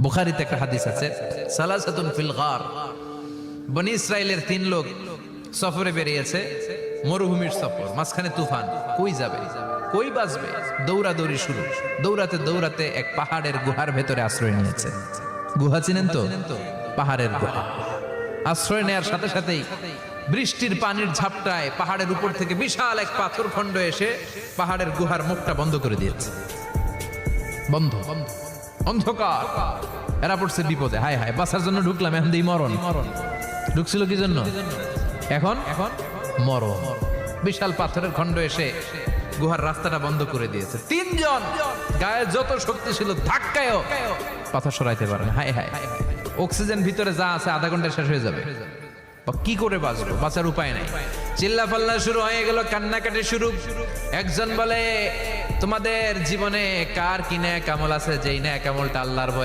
বুখারীতে একটা হাদিস আছে, সালাসাতুন ফিল গার, বনি ইসরাইলের 3 লোক সফরে বেরিয়েছে, মরুভূমির সফর, মাঝখানে তুফান, কই যাবে, কই বাঁচবে, দৌড়াদৌড়ি শুরু। দৌড়াতে দৌড়াতে এক পাহাড়ের গুহার ভেতরে আশ্রয় নিয়েছে। গুহা চিনেন তো? পাহাড়ের গুহা। আশ্রয় নেয়ার সাথে সাথেই বৃষ্টির পানির ঝাপটায় পাহাড়ের উপর থেকে বিশাল এক পাথর খণ্ড এসে পাহাড়ের গুহার মুখটা বন্ধ করে দিয়েছে। বন্ধ, অন্ধকার। এরা পড়ছে বিপদে, হায় হায়, বাঁচার জন্য ঢুকলাম, এখন দিই মরণ। ঢুকছিল কি জন্য? এখন মরণ। বিশাল পাথরের খণ্ড এসে গুহার রাস্তাটা বন্ধ করে দিয়েছে। 3 জন গায়ে যত শক্তি ছিল ধাক্কায়ও পাথর সরাইতে পারে না। হায় হায়, অক্সিজেন ভিতরে যা আছে আধা ঘন্টা শেষ হয়ে যাবে। কি করে বাঁচবো? বাঁচার উপায় নাই। চিল্লা ফাল্লা শুরু হয়ে গেল, কান্নাকাটি শুরু। একজন বলে, তোমাদের জীবনে কার কি ন্যাক আমল আছে, যেই ন্যাক আমলটা আল্লাহর ভয়ে